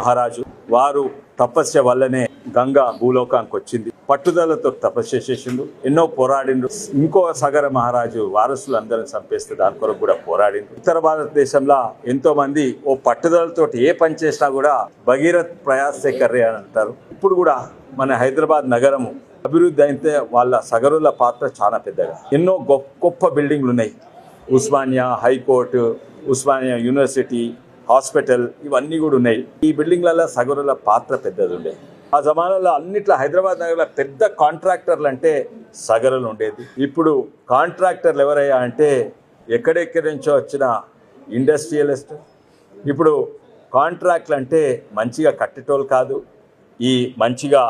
మహారాజు వారు తపస్య వల్లనే గంగా భూలోకానికి వచ్చింది. పట్టుదలతో తపస్య చేసిండు, ఎన్నో పోరాడిండు. ఇంకో సగర మహారాజు వారసులు అందరం చంపేస్తే దాని కొరకు కూడా పోరాడిండు. ఉత్తర భారతదేశంలో ఎంతో మంది ఓ పట్టుదలతో ఏ పని చేసినా కూడా భగీరథ్ ప్రయాసే కర్రే అని అంటారు. ఇప్పుడు కూడా మన హైదరాబాద్ నగరము అభివృద్ధి అయితే వాళ్ళ సగరుల పాత్ర చాలా పెద్దగా. ఎన్నో గొప్ప బిల్డింగ్లు ఉన్నాయి. Osmania high court, Osmania university, hospital ఇవన్నీ కూడా ఉన్నాయి. ఈ బిల్డింగ్లలో సగరుల పాత్ర పెద్దది ఉండే. ఆ జమానాలో అన్నిట్లో హైదరాబాద్ నగరంలో పెద్ద కాంట్రాక్టర్లు అంటే సగరులు ఉండేది. ఇప్పుడు కాంట్రాక్టర్లు ఎవరయ్యా అంటే ఎక్కడెక్కడి నుంచో వచ్చిన ఇండస్ట్రియలిస్ట్. ఇప్పుడు కాంట్రాక్ట్లు అంటే మంచిగా కట్టేటోళ్ళు కాదు, ఈ మంచిగా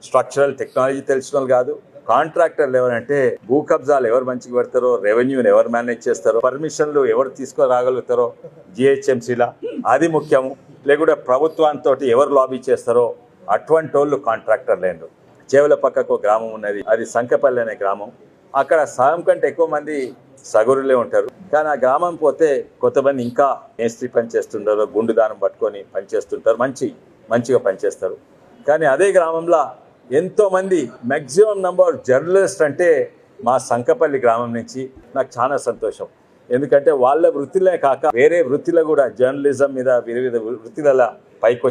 స్ట్రక్చరల్ టెక్నాలజీ తెలిసిన వాళ్ళు కాదు. కాంట్రాక్టర్లు ఎవరంటే భూ కబ్జాలు ఎవరు మంచిగా పెడతారో, రెవెన్యూని ఎవరు మేనేజ్ చేస్తారో, పర్మిషన్లు ఎవరు తీసుకురాగలుగుతారో జిహెచ్ఎంసీలా అది ముఖ్యము. లేకుంటే ప్రభుత్వంతో ఎవరు లాబీ చేస్తారో అటువంటి వాళ్ళు కాంట్రాక్టర్లు లేండు. చేవల పక్కకు ఒక గ్రామం ఉన్నది, అది సంకపల్లి అనే గ్రామం. అక్కడ సగం కంటే ఎక్కువ మంది సగురులే ఉంటారు. కానీ ఆ గ్రామం పోతే కొంతమంది ఇంకా మేస్త్రి పని చేస్తుంటారు, గుండు దానం పట్టుకొని పనిచేస్తుంటారు, మంచిగా పనిచేస్తారు. కానీ అదే గ్రామంలో ఎంతోమంది మ్యాక్సిమం నంబర్ జర్నలిస్ట్ అంటే మా సంకపల్లి గ్రామం నుంచి. నాకు చాలా సంతోషం, ఎందుకంటే వాళ్ళ వృత్తిలే కాక వేరే వృత్తిలో కూడా జర్నలిజం మీద వివిధ వృత్తిల పైకి